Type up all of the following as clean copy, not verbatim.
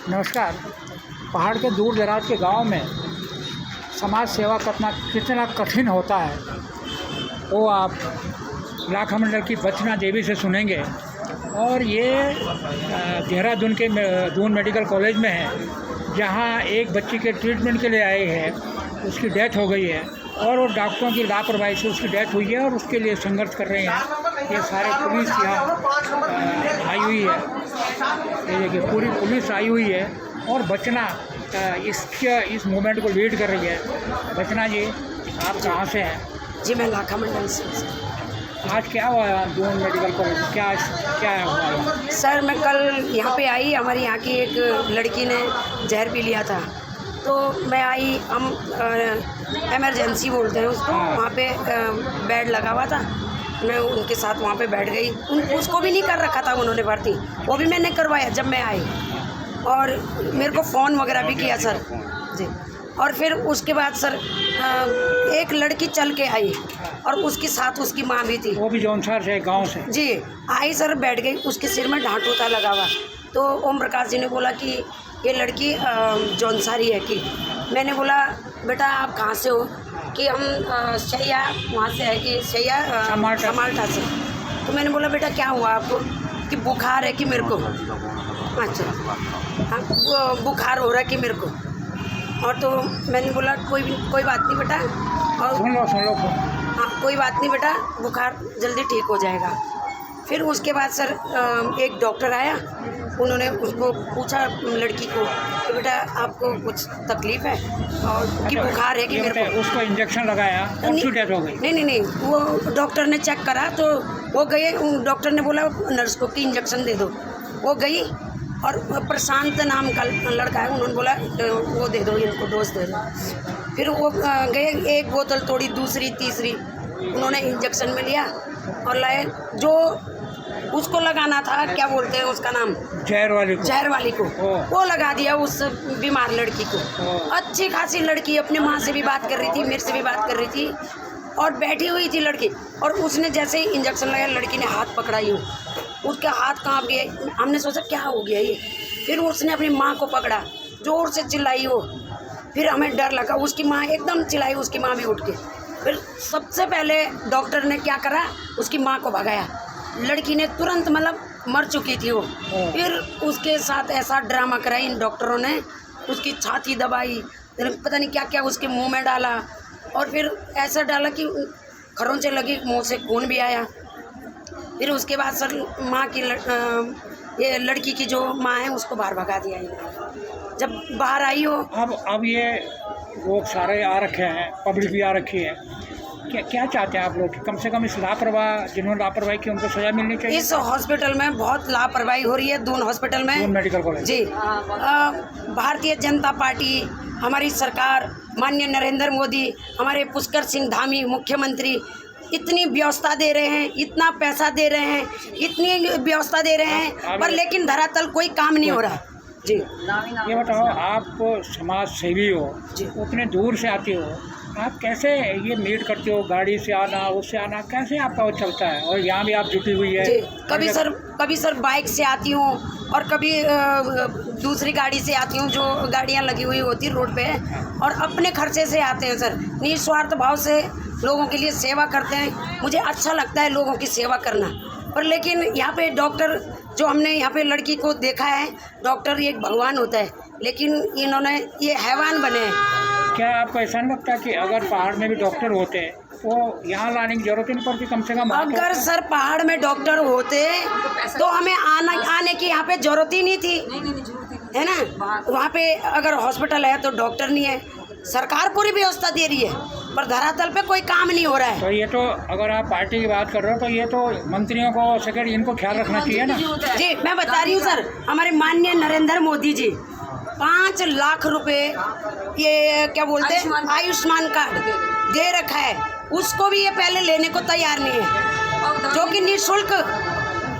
नमस्कार। पहाड़ के दूर दराज के गांव में समाज सेवा करना कितना कठिन होता है वो आप लाखा मंडल की बचना देवी से सुनेंगे। और ये देहरादून के दून मेडिकल कॉलेज में है, जहां एक बच्ची के ट्रीटमेंट के लिए आए हैं, उसकी डेथ हो गई है और वो डॉक्टरों की लापरवाही से उसकी डेथ हुई है और उसके लिए संघर्ष कर रहे हैं। ये सारे पुलिस यहाँ आई हुई है, ये देखिए पूरी पुलिस आई हुई है और बचना इस मूवमेंट को लीड कर रही है। बचना जी, आप कहाँ से हैं? जी मैं लाखा मंडल से। आज क्या हुआ दून मेडिकल कॉलेज, क्या हुआ? सर मैं कल यहाँ पे आई, हमारी यहाँ की एक लड़की ने जहर पी लिया था, तो मैं आई, हम इमरजेंसी बोलते हैं उसको, वहाँ पे बेड लगा हुआ था, मैं उनके साथ वहाँ पे बैठ गई। उसको भी नहीं कर रखा था उन्होंने भर्ती, वो भी मैंने करवाया जब मैं आई, और मेरे को फ़ोन वगैरह भी किया सर जी। और फिर उसके बाद सर एक लड़की चल के आई और उसके साथ उसकी माँ भी थी, वो भी जौनसार से गांव से जी। आई सर, बैठ गई, उसके सिर में ढांटूता लगा हुआ। तो ओम प्रकाश जी ने बोला कि ये लड़की जौनसारी है कि। मैंने बोला बेटा आप कहाँ से हो? कि हम शैया वहाँ से है कि शैया समाल्टा से। तो मैंने बोला बेटा क्या हुआ आपको? कि बुखार है कि मेरे को। अच्छा हाँ, बुखार हो रहा है कि मेरे को। और तो मैंने बोला कोई बात नहीं बेटा, और सुन लो हाँ कोई बात नहीं बेटा, बुखार जल्दी ठीक हो जाएगा। फिर उसके बाद सर एक डॉक्टर आया, उन्होंने उसको पूछा लड़की को कि बेटा आपको कुछ तकलीफ़ है और कि बुखार है कि मेरे को। उसको इंजेक्शन लगाया और उसकी डेथ हो गई। नहीं, वो डॉक्टर ने चेक करा तो वो गए, डॉक्टर ने बोला नर्स को कि इंजेक्शन दे दो। वो गई और प्रशांत नाम का लड़का है, उन्होंने बोला वो दे दो, इनको डोज दे दो। फिर वो गए, एक बोतल तोड़ी, दूसरी तीसरी, उन्होंने इंजेक्शन में लिया और लाए। जो उसको लगाना था, क्या बोलते हैं उसका नाम, जहर वाली को वो लगा दिया उस बीमार लड़की को। अच्छी खासी लड़की, अपनी माँ से भी बात कर रही थी, मेरे से भी बात कर रही थी, और बैठी हुई थी लड़की। और उसने जैसे ही इंजेक्शन लगाया, लड़की ने हाथ पकड़ा, यूँ उसका हाथ कांप गया। हमने सोचा क्या हो गया ये। फिर उसने अपनी माँ को पकड़ा, ज़ोर से चिल्लाई वो। फिर हमें डर लगा, उसकी माँ एकदम चिल्लाई, उसकी माँ भी उठ के। फिर सबसे पहले डॉक्टर ने क्या करा, उसकी माँ को भगाया। लड़की ने तुरंत, मतलब मर चुकी थी वो। फिर उसके साथ ऐसा ड्रामा करा इन डॉक्टरों ने, उसकी छाती दबाई, पता नहीं क्या क्या उसके मुंह में डाला, और फिर ऐसा डाला कि खरोंचे लगी, मुंह से खून भी आया। फिर उसके बाद सर माँ की ये लड़की की जो माँ है उसको बाहर भगा दिया इन्होंने। जब बाहर आई हो, अब ये लोग सारे आ रखे हैं, पब्लिक भी आ रखी है, क्या चाहते हैं आप लोग? कम से कम इस लापरवाह, जिन्होंने लापरवाही की, उनको सजा मिलनी चाहिए। इस हॉस्पिटल में बहुत लापरवाही हो रही है, दून हॉस्पिटल में, दून मेडिकल कॉलेज जी। भारतीय जनता पार्टी, हमारी सरकार, माननीय नरेंद्र मोदी, हमारे पुष्कर सिंह धामी मुख्यमंत्री इतनी व्यवस्था दे रहे हैं, इतना पैसा दे रहे हैं, इतनी व्यवस्था दे रहे हैं, पर लेकिन धरातल कोई काम नहीं हो रहा जी। ये बताओ, आप समाज सेवी हो, उतने दूर से आते हो, आप कैसे ये मीट करते हो? गाड़ी से आना, उससे आना, कैसे आपका वो चलता है? और यहाँ भी आप जुटी हुई है। कभी सर बाइक से आती हूँ, और कभी दूसरी गाड़ी से आती हूँ, जो गाड़ियाँ लगी हुई होती रोड पे, और अपने खर्चे से आते हैं सर। निस्वार्थ भाव से लोगों के लिए सेवा करते हैं। मुझे अच्छा लगता है लोगों की सेवा करना, पर लेकिन यहाँ पे डॉक्टर, जो हमने यहाँ पे लड़की को देखा है, डॉक्टर एक भगवान होता है, लेकिन इन्होंने ये हैवान बने हैं। क्या आपको ऐसा नहीं लगता कि अगर पहाड़ में भी डॉक्टर होते तो यहाँ लाने की जरूरत नहीं पड़ती? कम से कम अगर सर पहाड़ में डॉक्टर होते तो हमें आने की यहाँ पे जरूरत ही नहीं थी, है ना। वहाँ पे अगर हॉस्पिटल है तो डॉक्टर नहीं है, सरकार पूरी व्यवस्था दे रही है, पर धरातल पे कोई काम नहीं हो रहा है। तो ये तो, अगर आप पार्टी की बात कर रहे हो, तो ये तो मंत्रियों को, सेक्रेटरी, इनको ख्याल रखना चाहिए ना जी। मैं बता रही हूँ सर, हमारे माननीय नरेंद्र मोदी जी 5 लाख रुपए, ये क्या बोलते हैं, आयुष्मान कार्ड दे रखा है, उसको भी ये पहले लेने को तैयार नहीं है, जो कि निःशुल्क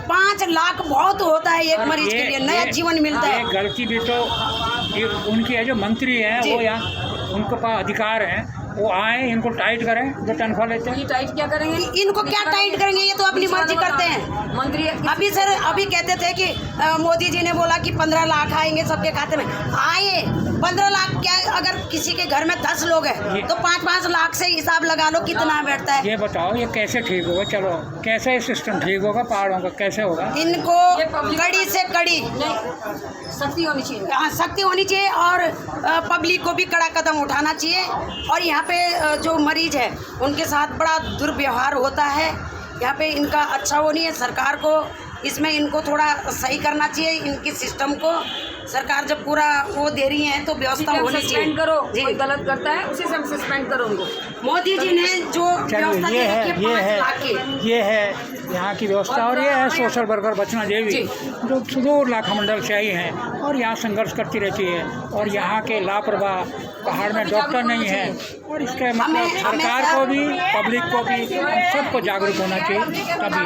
5 लाख बहुत होता है एक मरीज के लिए, नया जीवन मिलता है। गलती भी तो उनकी है, जो मंत्री हैं वो, यहाँ उनको पास अधिकार हैं, वो आए, इनको टाइट करें जो तनख्वाह लेते हैं। ये टाइट क्या करेंगे? इनको क्या टाइट करेंगे, ये तो अपनी मर्जी करते हैं। मंत्री अभी सर अभी कहते थे कि मोदी जी ने बोला कि 15 लाख आएंगे सबके खाते में। आए 15 लाख क्या, अगर किसी के घर में 10 लोग हैं तो 5-5 लाख से हिसाब लगा लो कितना बैठता है। ये बताओ ये कैसे ठीक होगा? चलो कैसे सिस्टम ठीक होगा पहाड़ों का, कैसे होगा? इनको कड़ी से कड़ी सख्ती होनी चाहिए। हाँ, सख्ती होनी चाहिए और पब्लिक को भी कड़ा कदम उठाना चाहिए। और यहाँ पे जो मरीज है उनके साथ बड़ा दुर्व्यवहार होता है। यहाँ पे इनका अच्छा वो नहीं है। सरकार को इसमें इनको थोड़ा सही करना चाहिए, इनकी सिस्टम को। सरकार जब पूरा वो दे रही है तो व्यवस्था होनी चाहिए। सस्पेंड करो, कोई गलत करता है उसे सब सस्पेंड करो उनको। मोदी जी ने जो व्यवस्था दे रखी है 5 लाख की, ये है यहाँ की व्यवस्था। और ये है सोशल वर्कर बचना देवी जो सुदूर लाखा मंडल से आई हैं और यहाँ संघर्ष करती रहती है। और यहाँ के लापरवाह पहाड़ में डॉक्टर नहीं है। और इसके मतलब सरकार को भी, पब्लिक को भी, सबको जागरूक होना चाहिए तभी।